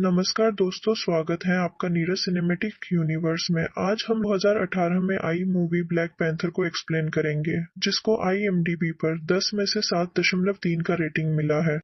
नमस्कार दोस्तों, स्वागत है आपका नीरज सिनेमैटिक यूनिवर्स में। आज हम 2018 में आई मूवी ब्लैक पैंथर को एक्सप्लेन करेंगे, जिसको IMDb पर 10 में से 7.3 का रेटिंग मिला है।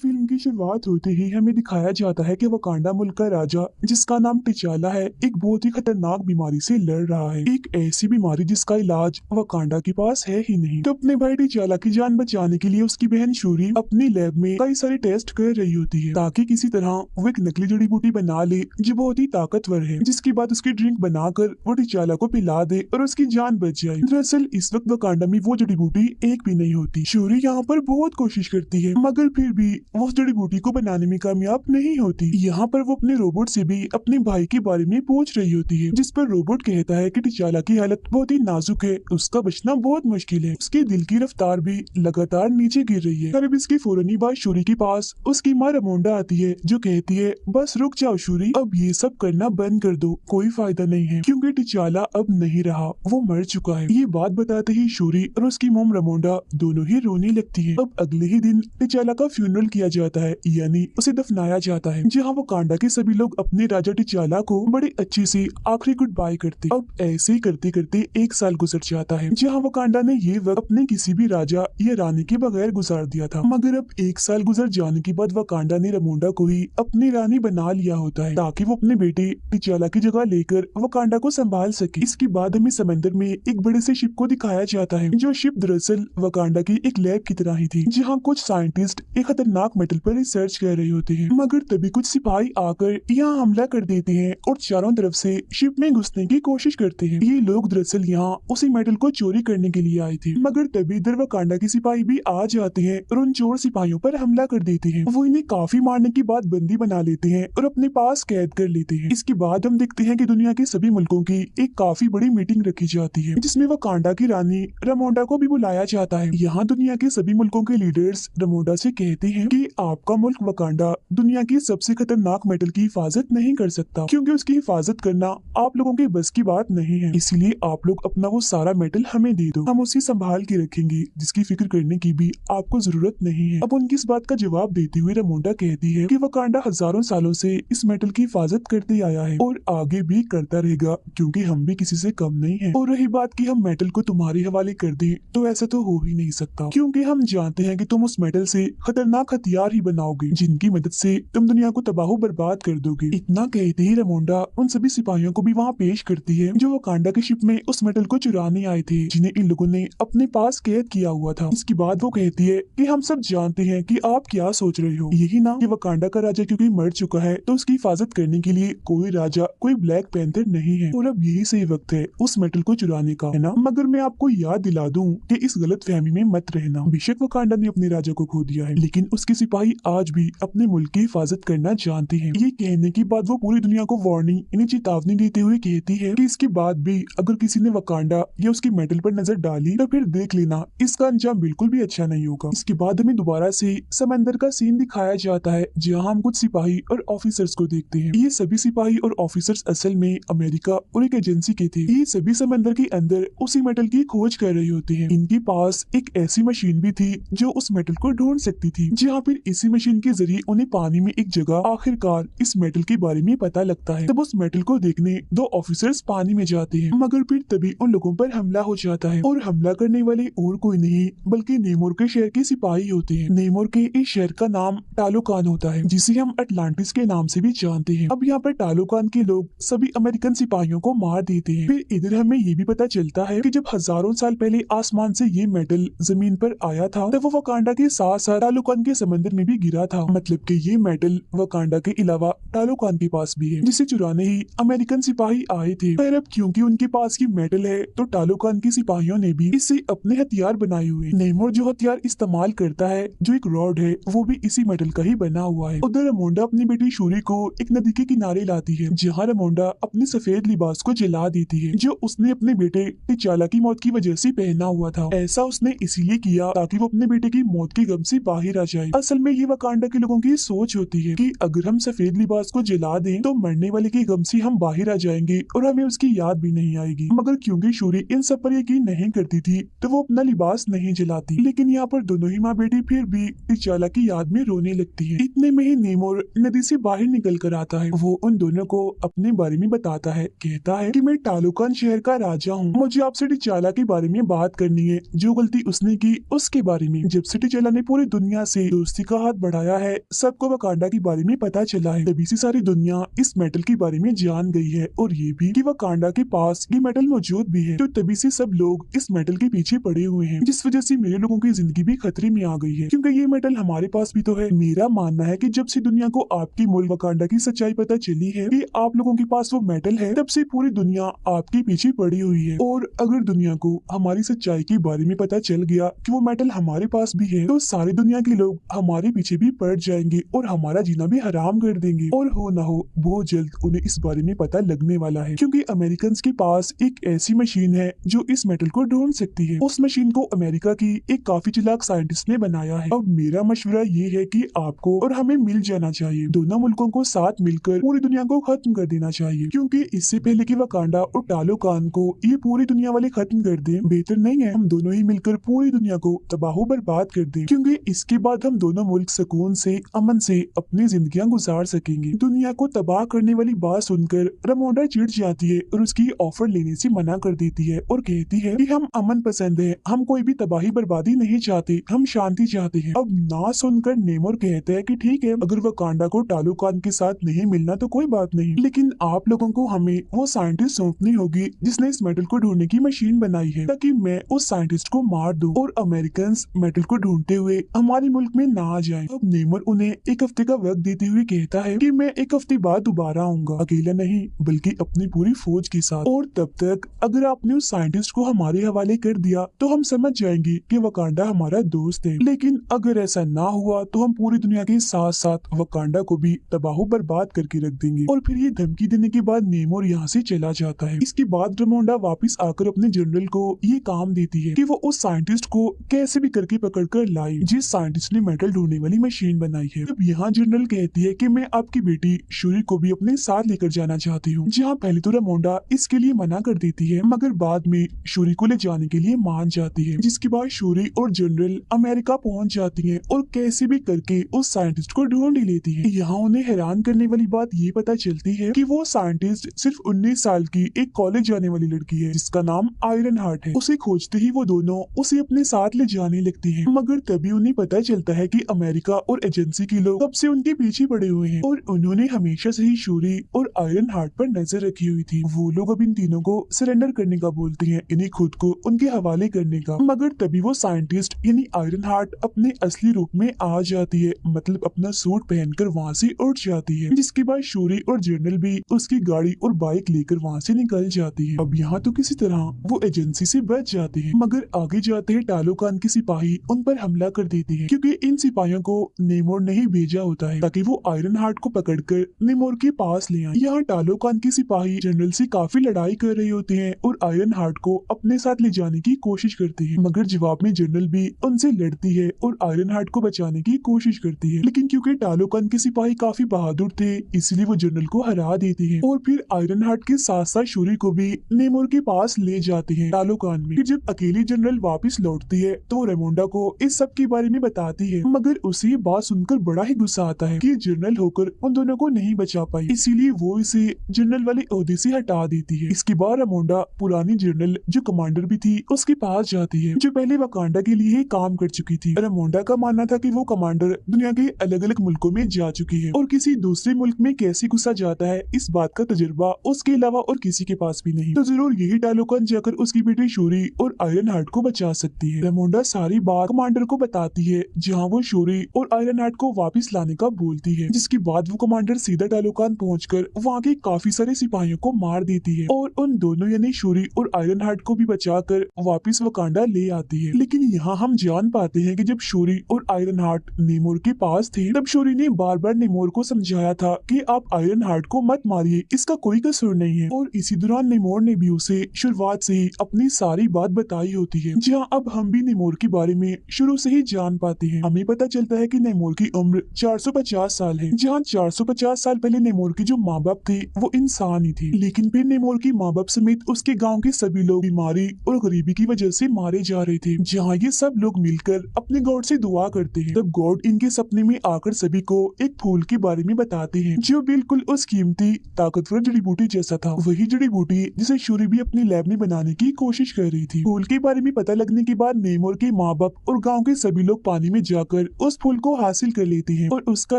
फिल्म की शुरुआत होते ही हमें दिखाया जाता है कि वकांडा मुल्क का राजा, जिसका नाम टिचाला है, एक बहुत ही खतरनाक बीमारी से लड़ रहा है। एक ऐसी बीमारी जिसका इलाज वकांडा के पास है ही नहीं। तो अपने भाई टिचाला की जान बचाने के लिए उसकी बहन शूरी अपनी लैब में कई सारे टेस्ट कर रही होती है, ताकि किसी तरह वो एक नकली जड़ी बूटी बना ले जो बहुत ही ताकतवर है, जिसके बाद उसकी ड्रिंक बनाकर वो टिचाला को पिला दे और उसकी जान बच जाए। दरअसल इस वक्त वकांडा में वो जड़ी बूटी एक भी नहीं होती। शूरी यहाँ पर बहुत कोशिश करती है, मगर फिर भी वो उस जड़ी बूटी को बनाने में कामयाब नहीं होती। यहाँ पर वो अपने रोबोट से भी अपने भाई के बारे में पूछ रही होती है, जिस पर रोबोट कहता है कि टिचाला की हालत बहुत ही नाजुक है, उसका बचना बहुत मुश्किल है, उसके दिल की रफ्तार भी लगातार नीचे गिर रही है। तब इसकी फौरनी बाद शूरी के पास उसकी माँ रमोंडा आती है, जो कहती है, बस रुक जाओ शूरी, अब ये सब करना बंद कर दो, कोई फायदा नहीं है, क्योंकि टिचाला अब नहीं रहा, वो मर चुका है। ये बात बताते ही शूरी और उसकी मोम रमोंडा दोनों ही रोने लगती है। अब अगले ही दिन टिचाला का फ्यूनरल किया जाता है, यानी उसे दफनाया जाता है, जहाँ वकांडा के सभी लोग अपने राजा टिचाला को बड़े अच्छे से आखिरी गुड बाय करते। अब ऐसे ही करते करते 1 साल गुजर जाता है, जहाँ वकांडा ने ये वक्त अपने किसी भी राजा या रानी के बगैर गुजार दिया था। मगर अब 1 साल गुजर जाने के बाद वकांडा ने रमोंडा को ही अपनी रानी बना लिया होता है, ताकि वो अपने बेटे टिचाला की जगह लेकर वकांडा को संभाल सके। इसके बाद हमें समंदर में एक बड़े से शिप को दिखाया जाता है, जो शिप दरअसल वकांडा की एक लैब की तरह ही थी, जहाँ कुछ साइंटिस्ट एक खतरनाक मेटल पर रिसर्च कर रहे होते हैं। मगर तभी कुछ सिपाही आकर यहाँ हमला कर देते हैं और चारों तरफ से शिप में घुसने की कोशिश करते हैं। ये लोग दरअसल यहाँ उसी मेटल को चोरी करने के लिए आए थे, मगर तभी इधर वकांडा के सिपाही भी आ जाते हैं और उन चोर सिपाहियों पर हमला कर देते हैं। वो इन्हें काफी मारने के बाद बंदी बना लेते हैं और अपने पास कैद कर लेते हैं। इसके बाद हम देखते हैं कि दुनिया के सभी मुल्कों की एक काफी बड़ी मीटिंग रखी जाती है, जिसमें वकांडा की रानी रमोंडा को भी बुलाया जाता है। यहाँ दुनिया के सभी मुल्कों के लीडर्स रमोंडा से कहते हैं कि आपका मुल्क वकांडा दुनिया की सबसे खतरनाक मेटल की हिफाजत नहीं कर सकता, क्योंकि उसकी हिफाजत करना आप लोगों के बस की बात नहीं है। इसीलिए आप लोग अपना वो सारा मेटल हमें दे दो, हम उसे संभाल के रखेंगे, जिसकी फिक्र करने की भी आपको जरूरत नहीं है। अब उनकी इस बात का जवाब देते हुए रमोंडा कहती है कि वकांडा हजारों सालों से इस मेटल की हिफाजत करते आया है और आगे भी करता रहेगा, क्योंकि हम भी किसी से कम नहीं है। और रही बात कि हम मेटल को तुम्हारे हवाले कर दें, तो ऐसा तो हो ही नहीं सकता, क्योंकि हम जानते हैं कि तुम उस मेटल से खतरनाक हथियार ही बनाओगे, जिनकी मदद से तुम दुनिया को तबाह बर्बाद कर दोगे। इतना कहते ही रमोंडा उन सभी सिपाहियों को भी वहाँ पेश करती है, जो वकांडा के शिप में उस मेटल को चुराने आए थे, जिन्हें इन लोगों ने अपने पास कैद किया हुआ था। इसके बाद वो कहती है कि हम सब जानते हैं कि आप क्या सोच रहे हो, यही ना कि वकांडा का राजा क्योंकि मर चुका है तो उसकी हिफाजत करने के लिए कोई राजा, कोई ब्लैक पैंथर नहीं है, और अब यही सही वक्त है उस मेटल को चुराने का, है ना। मगर मैं आपको याद दिला दूं कि इस गलत फहमी में मत रहना। बेशक वकांडा ने अपने राजा को खो दिया है, लेकिन उसके सिपाही आज भी अपने मुल्क की हिफाजत करना जानते हैं। ये कहने के बाद वो पूरी दुनिया को वार्निंग, इन्हें चेतावनी देते हुए कहती है कि इसके बाद भी अगर किसी ने वकांडा या उसकी मेटल पर नजर डाली तो फिर देख लेना, इसका अंजाम बिल्कुल भी अच्छा नहीं होगा। इसके बाद हमें दोबारा से समंदर का सीन दिखाया जाता है, जहाँ हम कुछ सिपाही और ऑफिसर्स को देखते हैं। ये सभी सिपाही और ऑफिसर्स असल में अमेरिका और एक एजेंसी के थे। ये सभी समंदर के अंदर उसी मेटल की खोज कर रहे होते हैं। इनके पास एक ऐसी मशीन भी थी जो उस मेटल को ढूंढ सकती थी, जहाँ फिर इसी मशीन के जरिए उन्हें पानी में एक जगह आखिरकार इस मेटल के बारे में पता लगता है। तब उस मेटल को देखने 2 ऑफिसर्स पानी में जाते हैं, मगर फिर तभी उन लोगों पर हमला हो जाता है, और हमला करने वाले और कोई नहीं बल्कि नेमोर के शहर के सिपाही होते हैं। नेमोर के इस शहर का नाम टालोकान होता है, जिसे हम अटलांटिस के नाम से भी जानते हैं। अब यहाँ पर टालोकान के लोग सभी अमेरिकन सिपाहियों को मार देते हैं। फिर इधर हमें ये भी पता चलता है कि जब हजारों साल पहले आसमान से ये मेटल जमीन पर आया था, तब वो वकांडा के साथ साथ टालोकान के समंदर में भी गिरा था। मतलब कि ये मेटल वकांडा के अलावा टालोकान के पास भी है, जिसे चुराने ही अमेरिकन सिपाही आए थे। पर अब क्योंकि उनके पास ये मेटल है, तो टालोकान के सिपाहियों ने भी इससे अपने हथियार बनाए हुए। नेमोर जो हथियार इस्तेमाल करता है, जो एक रॉड है, वो भी इसी मेटल का ही बना हुआ है। उधर रमोंडा अपनी बेटी शूरी को एक नदी के किनारे लाती है, जहाँ रमोंडा अपने सफेद लिबास को जला देती है, जो उसने अपने बेटे टिचाला की मौत की वजह से पहना हुआ था। ऐसा उसने इसीलिए किया ताकि वो अपने बेटे की मौत के गम से बाहर आ जाए। असल में ये वकांडा के लोगों की सोच होती है कि अगर हम सफेद लिबास को जला दें तो मरने वाले की गम से हम बाहर आ जाएंगे और हमें उसकी याद भी नहीं आएगी। मगर क्योंकि शूरी इन सब पर यकीन नहीं करती थी तो वो अपना लिबास नहीं जलाती। लेकिन यहाँ पर दोनों ही माँ बेटी फिर भी टिचाला की याद में रोने लगती है। इतने में ही नेमोर नदी से बाहर निकल कर आता है। वो उन दोनों को अपने बारे में बताता है। कहता है कि मैं टालोकान शहर का राजा हूँ, मुझे आपसे टिचाला के बारे में बात करनी है, जो गलती उसने की उसके बारे में। जब से टिचाला ने पूरी दुनिया से दोस्ती का हाथ बढ़ाया है, सबको वकांडा के बारे में पता चला है, तभी से सारी दुनिया इस मेटल के बारे में जान गई है और ये भी कि वकांडा के पास ये मेटल मौजूद भी है। तो तभी से सब लोग इस मेटल के पीछे पड़े हुए हैं, जिस वजह से मेरे लोगों की जिंदगी भी खतरे में आ गई है, क्योंकि ये मेटल हमारे पास भी तो है। मेरा मानना है कि जब से दुनिया को आपकी मूल वकांडा की सच्चाई पता चली है कि आप लोगों के पास वो मेटल है, तब से पूरी दुनिया आपके पीछे पड़ी हुई है। और अगर दुनिया को हमारी सच्चाई के बारे में पता चल गया कि वो मेटल हमारे पास भी है, तो सारी दुनिया के लोग हमारे पीछे भी पड़ जाएंगे और हमारा जीना भी हराम कर देंगे। और हो ना हो बहुत जल्द उन्हें इस बारे में पता लगने वाला है, क्योंकि अमेरिकन के पास एक ऐसी मशीन है जो इस मेटल को ढूंढ सकती है। उस मशीन को अमेरिका की एक काफी चालाक साइंटिस्ट ने बनाया है। अब मेरा मशवरा ये है कि आपको और हमें मिल जाना चाहिए, दोनों मुल्कों को साथ मिलकर पूरी दुनिया को खत्म कर देना चाहिए, क्योंकि इससे पहले कि वकांडा और टालोकान को ये पूरी दुनिया वाले खत्म कर दें, बेहतर नहीं है हम दोनों ही मिलकर पूरी दुनिया को तबाह बर्बाद कर दें, क्योंकि इसके बाद हम दोनों मुल्क सुकून से अमन से अपनी जिंदगियां गुजार सकेंगे। दुनिया को तबाह करने वाली बात सुनकर रमोंडा चिढ़ जाती है और उसकी ऑफर लेने से मना कर देती है और कहती है कि हम अमन पसंद है, हम कोई भी तबाही बर्बादी नहीं चाहते, हम शांति चाहते हैं। अब ना सुनकर नेमोर कहता है कि ठीक है, अगर वकांडा को टालोकान के साथ नहीं मिलना तो कोई बात नहीं, लेकिन आप लोगों को हमें वो साइंटिस्ट सौंपनी होगी जिसने इस मेटल को ढूंढने की मशीन बनाई है, ताकि मैं उस साइंटिस्ट को मार दूं और अमेरिकन मेटल को ढूंढते हुए हमारे मुल्क में ना आ जाएं। अब नेमोर उन्हें एक हफ्ते का वक्त देते हुए कहता है कि मैं एक हफ्ते बाद दोबारा आऊंगा, अकेला नहीं बल्कि अपनी पूरी फौज के साथ, और तब तक अगर आपने उस साइंटिस्ट को हमारे हवाले कर दिया तो हम समझ जाएंगे कि वकांडा हमारा दोस्त है, लेकिन अगर ऐसा ना हुआ तो हम पूरी दुनिया के साथ साथ वकांडा को भी तबाह बर्बाद करके रख देंगे। और फिर ये धमकी देने के बाद नेमोर यहाँ से चला जाता है। इसके बाद रमोंडा वापस आकर अपने जनरल को ये काम देती है कि वो उस साइंटिस्ट को कैसे भी करके पकड़ कर लाए जिस साइंटिस्ट ने मेटल ढूंढने वाली मशीन बनाई है। अब यहाँ जनरल कहती है कि मैं आपकी बेटी शूरी को भी अपने साथ लेकर जाना चाहती हूँ, जहाँ पहले तो रमोंडा इसके लिए मना कर देती है, मगर बाद में शूरी को ले जाने के लिए मान जाती है। जिसके बाद शूरी और जनरल अमेरिका पहुँच जाती है और कैसे भी करके उस साइंटिस्ट को ढूंढ ही लेती है। यहाँ उन्हें हैरान करने वाली बात ये पता चलती है कि वो साइंटिस्ट सिर्फ 19 साल की एक कॉलेज जाने वाली लड़की है जिसका नाम आयरन हार्ट है। उसे खोजते ही वो दोनों उसे अपने साथ ले जाने लगती हैं, मगर तभी उन्हें पता चलता है कि अमेरिका और एजेंसी के लोग कब से उनके पीछे पड़े हुए हैं और उन्होंने हमेशा से ही शूरी और आयरन हार्ट पर नजर रखी हुई थी। वो लोग अब इन तीनों को सरेंडर करने का बोलते हैं, इन्हें खुद को उनके हवाले करने का, मगर तभी वो साइंटिस्ट यानी आयरन हार्ट अपने असली रूप में आ जाती है, मतलब अपना सूट पहनकर वहाँ से उठ जाती है। जिसके बाद शूरी और जनरल भी उसकी गाड़ी और बाइक लेकर वहाँ से निकल जाती है। अब यहाँ तो किसी तरह वो एजेंसी से बच जाते हैं, मगर आगे जाते हैं टालोकान के सिपाही उन पर हमला कर देते हैं, क्योंकि इन सिपाहियों को नेमोर ने ही भेजा होता है ताकि वो आयरन हार्ट को पकड़कर नेमोर के पास ले आए। यहाँ टालोकान के सिपाही जनरल से काफी लड़ाई कर रहे होते हैं और आयरन हार्ट को अपने साथ ले जाने की कोशिश करते हैं, मगर जवाब में जनरल भी उनसे लड़ती है और आयरन हार्ट को बचाने की कोशिश करती है। लेकिन क्योंकि टालोकान के सिपाही काफी बहादुर थे, इसलिए वो जनरल को हरा देती है और फिर आयरन हार्ट के साथ साथ शूरी को भी नेमोर के पास ले जाते हैं टालोकान में। फिर जब अकेली जनरल वापस लौटती है तो रेमोंडा को इस सब के बारे में बताती है, मगर उसे ये बात सुनकर बड़ा ही गुस्सा आता है कि जनरल होकर उन दोनों को नहीं बचा पाई, इसीलिए वो इसे जनरल वाले ओहदे से हटा देती है। इसके बाद रेमोंडा पुरानी जनरल जो कमांडर भी थी उसके पास जाती है, जो पहले वकांडा के लिए ही काम कर चुकी थी। रेमोंडा का मानना था कि वो कमांडर दुनिया के अलग अलग मुल्कों में जा चुकी है और किसी दूसरे मुल्क में कैसे घुसा जाता है इस बात का तजुर्बा उसके अलावा और किसी के पास भी नहीं, तो जरूर यही टालोकान जाकर उसकी बेटी शूरी और आयरन हार्ट को बचा सकती है। रेमोंडा सारी बात कमांडर को बताती है, जहाँ वो शूरी और आयरन हार्ट को वापस लाने का बोलती है। जिसके बाद वो कमांडर सीधा टालोकान पहुंचकर वहाँ के काफी सारे सिपाहियों को मार देती है और उन दोनों यानी शूरी और आयरन हार्ट को भी बचाकर वापस वकांडा ले आती है। लेकिन यहाँ हम जान पाते हैं कि जब शूरी और आयरन हार्ट नेमोर के पास थे, तब शूरी ने बार बार नेमोर को समझाया था कि आप आयरन हार्ट को मत मारिए, इसका कोई कसूर नहीं है। और इसी दौरान नेमोर ने भी उसे शुरुआत से ही अपनी सारी बात बताई होती है, जहाँ अब हम भी नेमोर के बारे में शुरू से ही जान पाते हैं। हमें पता चलता है कि नेमोर की उम्र 450 साल है। जहाँ 450 साल पहले नेमोर के जो माँ बाप थे वो इंसान ही थे, लेकिन फिर नेमोर के माँ बाप समेत उसके गांव के सभी लोग बीमारी और गरीबी की वजह से मारे जा रहे थे। जहाँ ये सब लोग मिलकर अपने गॉड से दुआ करते हैं, तब गॉड इनके सपने में आकर सभी को एक फूल के बारे में बताते हैं जो बिल्कुल उस कीमती ताकतवर जड़ी बूटी जैसा था। वही जड़ी बूटी जिसे शूरी भी अपनी लैब में बनाने की कोशिश कर रही थी। फूल के बारे में पता लगने के बाद नेमोर के माँ बाप और गाँव के सभी लोग पानी में जाकर उस फूल को हासिल कर लेते हैं और उसका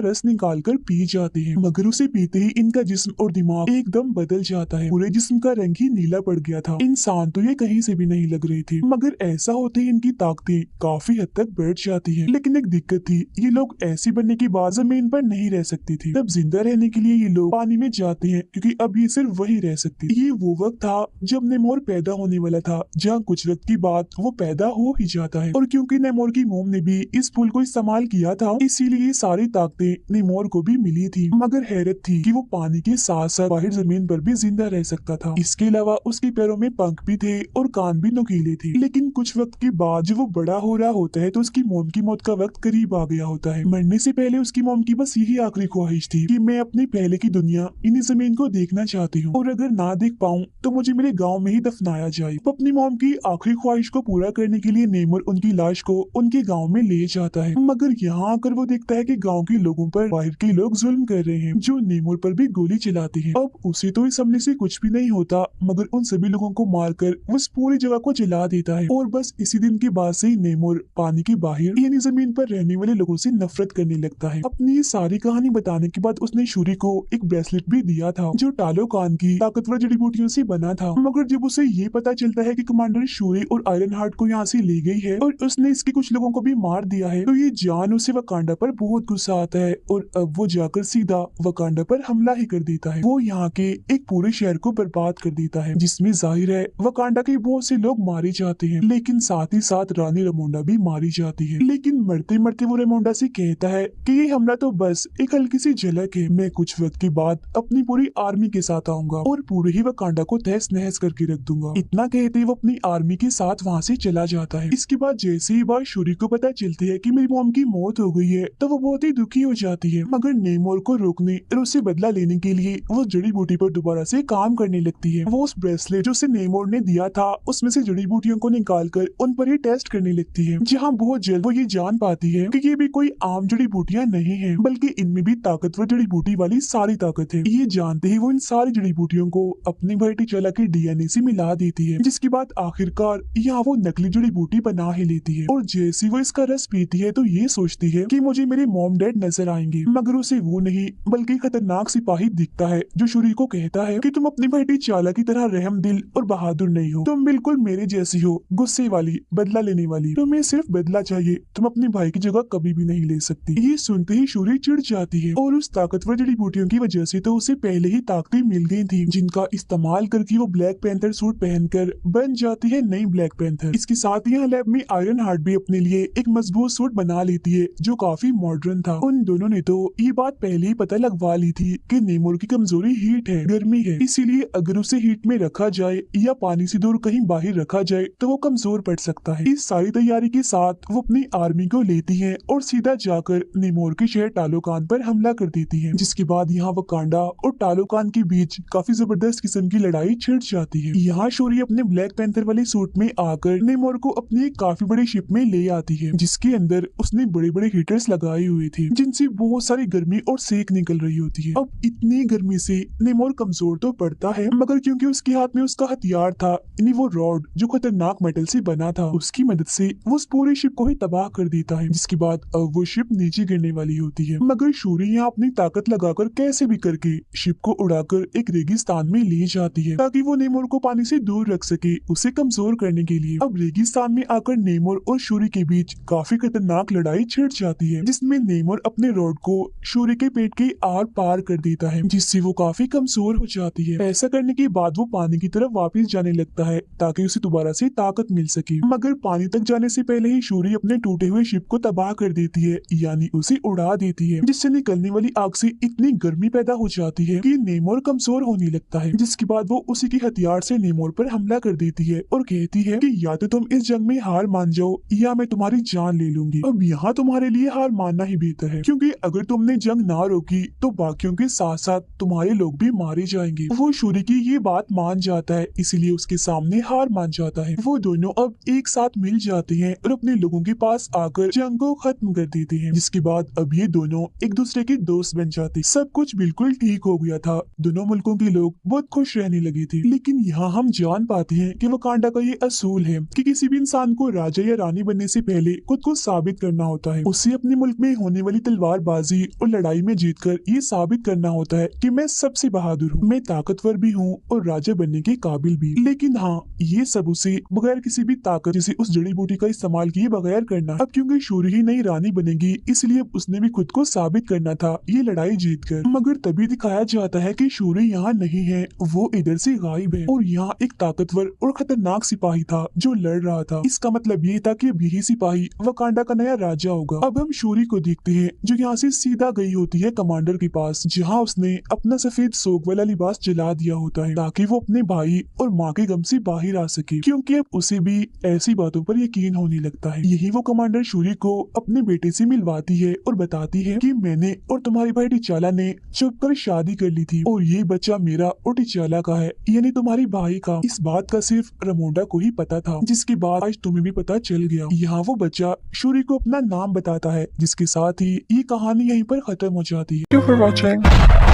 रस निकाल कर पी जाते हैं। मगर उसे पीते ही इनका जिस्म और दिमाग एकदम बदल जाता है। पूरे जिस्म का रंग ही नीला पड़ गया था। इंसान तो ये कहीं से भी नहीं लग रही थी, मगर ऐसा होते ही इनकी ताकतें काफी हद तक बढ़ जाती है। लेकिन एक दिक्कत थी, ये लोग ऐसे बनने के बाद जमीन पर नहीं रह सकती थी। तब जिंदा रहने के लिए ये लोग पानी में जाते हैं, क्योंकि अब ये सिर्फ वही रह सकती। ये वो वक्त था जब नेमोर पैदा होने वाला था, जहाँ कुछ वक्त की बाद वो पैदा हो ही जाता है। और क्योंकि नेमोर की मोम ने भी इस फूल को इस्तेमाल किया था, इसीलिए सारी ताकतें नेमोर को भी मिली थी। मगर हैरत थी कि वो पानी के साथ साथ बाहर जमीन पर भी जिंदा रह सकता था। इसके अलावा उसके पैरों में पंख भी थे और कान भी नुकीले थे। लेकिन कुछ वक्त के बाद जब वो बड़ा हो रहा होता है तो उसकी मोम की मौत का वक्त करीब आ गया होता है। मरने से पहले उसकी मोम की बस यही आखिरी ख्वाहिश थी कि मैं अपनी पहले की दुनिया इन्हीं जमीन को देखना चाहती हूँ, और अगर ना देख पाऊँ तो मुझे मेरे गाँव में ही दफनाया जाए। अपनी मोम की आखिरी ख्वाहिश को पूरा करने के लिए नेमोर उनकी लाश को उनके गाँव में ले जाता है। मगर यहाँ आकर वो देखता है कि गाँव के लोगों पर बाहर के लोग जुल्म कर रहे हैं, जो नेमोर पर भी गोली चलाते हैं। अब उसे तो इस हमले से कुछ भी नहीं होता, मगर उन सभी लोगों को मारकर वो इस पूरी जगह को जला देता है। और बस इसी दिन के बाद से ही नेमोर पानी के बाहर यानी जमीन पर रहने वाले लोगों से नफरत करने लगता है। अपनी ये सारी कहानी बताने के बाद उसने शूरी को एक ब्रेसलेट भी दिया था जो टालोकान की ताकतवर जड़ी बूटियों से बना था। मगर जब उसे ये पता चलता है कि कमांडर शूरी और आयरन हार्ट को यहाँ से ले गई है और उसने इसके कुछ लोगों को भी मार दिया है, तो ये जान उसे वकांडा पर बहुत गुस्सा आता है और अब वो जाकर सीधा वकांडा पर हमला ही कर देता है। वो यहाँ के एक पूरे शहर को बर्बाद कर देता है, जिसमें जाहिर है वकांडा के बहुत से लोग मारे जाते हैं, लेकिन साथ ही साथ रानी रेमोंडा भी मारी जाती है। लेकिन मरते मरते वो रेमोंडा से कहता है कि ये हमला तो बस एक हल्की सी झलक है, मैं कुछ वक्त के बाद अपनी पूरी आर्मी के साथ आऊंगा और पूरे ही वकांडा को तहस नहस करके रख दूंगा। इतना कहते वो अपनी आर्मी के साथ वहाँ से चला जाता है। इसके बाद जैसे ही बात शूरी को पता चलती है कि मेरी मॉम की मौत हो गई है, तो वो बहुत ही दुखी हो जाती है। मगर नेमोर को रोकने और उससे बदला लेने के लिए वो जड़ी बूटी पर दोबारा से काम करने लगती है। वो उस ब्रेसलेट जो उसे नेमोर ने दिया था उसमें से जड़ी बूटियों को निकालकर उन पर ही टेस्ट करने लगती है, जहाँ बहुत जल्द वो ये जान पाती है कि ये भी कोई आम जड़ी बूटियाँ नहीं है, बल्कि इनमें भी ताकतवर जड़ी बूटी वाली सारी ताकत है। ये जानते ही वो इन सारी जड़ी बूटियों को अपनी भाई टिचाला के डीएनए से मिला देती है, जिसके बाद आखिरकार यहाँ वो नकली जड़ी बूटी बना ही लेती है। और जैसे वो इसका रस पीती है तो ये सोचती है कि मुझे मेरे मॉम डैड नजर आएंगे, मगर उसे वो नहीं बल्कि खतरनाक सिपाही दिखता है जो शूरी को कहता है कि तुम अपनी भाई टिचाला की तरह रहम दिल और बहादुर नहीं हो, तुम बिल्कुल मेरे जैसी हो, गुस्से वाली, बदला लेने वाली, तुम्हें सिर्फ बदला चाहिए, तुम अपने भाई की जगह कभी भी नहीं ले सकती। ये सुनते ही शूरी चिढ़ जाती है और उस ताकतवर जड़ी बूटियों की वजह से तो उसे पहले ही ताकतें मिल गई थी, जिनका इस्तेमाल करके वो ब्लैक पैंथर सूट पहनकर बन जाती है नई ब्लैक पैंथर। इसके साथ ही लैब में आयरन हार्ट भी अपने लिए एक मजबूत सूट बना लेती है जो काफी मॉडर्न था। उन दोनों ने तो ये बात पहले ही पता लगवा ली थी कि नेमोर की कमजोरी हीट है, गर्मी है, इसीलिए अगर उसे हीट में रखा जाए या पानी से दूर कहीं बाहर रखा जाए तो वो कमजोर पड़ सकता है। इस सारी तैयारी के साथ वो अपनी आर्मी को लेती है और सीधा जाकर नेमोर के शहर टालोकान पर हमला कर देती है, जिसके बाद यहाँ वकांडा और टालोकान के बीच काफी जबरदस्त किस्म की लड़ाई छिड़ जाती है। यहाँ शूरी अपने ब्लैक पैंथर वाले सूट में आकर नेमोर को अपनी एक काफी बड़ी शिप में ले आती है, जिसके अंदर उसने बड़े बड़े हीटर्स लगाए हुए थे जिनसे बहुत सारी गर्मी और सेक निकल रही होती है। अब इतनी गर्मी से नेमोर कमजोर तो पड़ता है, मगर क्योंकि उसके हाथ में उसका हथियार था यानी वो रॉड जो खतरनाक मेटल से बना था, उसकी मदद से वो उस पूरी शिप को ही तबाह कर देता है, जिसके बाद अब वो शिप नीचे गिरने वाली होती है। मगर शूरी यहाँ अपनी ताकत लगाकर कैसे भी करके शिप को उड़ाकर एक रेगिस्तान में ले जाती है ताकि वो नेमोर को पानी से दूर रख सके, उसे कमजोर करने के लिए। अब रेगिस्तान में आकर नेमोर और शूरी के बीच काफी खतरनाक लड़ाई छिड़ जाती है, जिसमें नेमोर अपने रॉड को शूरी के पेट के आर पार कर देता है, जिससे वो काफी कमजोर हो जाती है। ऐसा करने के बाद वो पानी की तरफ वापस जाने लगता है ताकि उसे दोबारा से ताकत मिल सके, मगर पानी तक जाने से पहले ही शूरी अपने टूटे हुए शिप को तबाह कर देती है, यानी उसे उड़ा देती है, जिससे निकलने वाली आग से इतनी गर्मी पैदा हो जाती है कि नेमोर कमजोर होने लगता है। जिसके बाद वो उसी के हथियार से नेमोर पर हमला कर देती है और कहती है कि या तो तुम इस जंग में हार मान जाओ या मैं तुम्हारी जान ले लूंगी। अब अब यहाँ तुम्हारे लिए हार मानना ही बेहतर है, क्योंकि अगर तुमने जंग ना रोकी तो बाकियों के साथ साथ तुम्हारे लोग भी मारे जाएंगे। वो शूरी की ये बात मान जाता है, इसीलिए उसके सामने हार मान जाता है। वो दोनों अब एक साथ मिल जाते हैं और अपने लोगों के पास आकर जंग को खत्म कर देते हैं, जिसके बाद अब ये दोनों एक दूसरे के दोस्त बन जाते। सब कुछ बिल्कुल ठीक हो गया था, दोनों मुल्कों के लोग बहुत खुश रहने लगे थे। लेकिन यहाँ हम जान पाते हैं कि वकांडा का ये असूल है कि किसी भी इंसान को राजा या रानी बनने से पहले खुद को साबित करना होता है। उसे अपने मुल्क में होने वाली तलवारबाजी और लड़ाई में जीतकर ये साबित करना होता है कि मैं सबसे बहादुर हूँ, मैं ताकतवर भी हूँ और राजा बनने के काबिल भी। लेकिन हाँ, ये सब उसे बगैर किसी भी ताकत जैसे उस जड़ी बूटी का इस्तेमाल किए बगैर करना। अब क्योंकि शूरी ही नई रानी बनेगी, इसलिए उसने भी खुद को साबित करना था ये लड़ाई जीतकर। मगर तभी दिखाया जाता है कि शूरी यहाँ नहीं है, वो इधर से गायब है और यहाँ एक ताकतवर और खतरनाक सिपाही था जो लड़ रहा था। इसका मतलब ये था कि अब यही सिपाही वकांडा का नया राजा होगा। अब हम शूरी को देखते हैं जो यहाँ से सीधा गई होती है कमांडर के पास, जहाँ उसने अपना सफेद सोग वाला लिबास जला दिया होता है ताकि वो अपने भाई और माँ के गम से बाहर आ सके, क्योंकि अब उसे भी ऐसी बातों पर यकीन होने लगता है। यही वो कमांडर शूरी को अपने बेटे से मिलवाती है और बताती है कि मैंने और तुम्हारे भाई टिचाला ने चुप कर शादी कर ली थी और ये बच्चा मेरा और टिचाला का है, यानी तुम्हारे भाई का। इस बात का सिर्फ रमोंडा को ही पता था, जिसके बाद आज तुम्हें भी पता चल गया। यहाँ वो बच्चा शूरी को अपना नाम बताता है, जिसके साथ ही ये कहानी यहीं पर खत्म हो जाती है। Thank you for watching.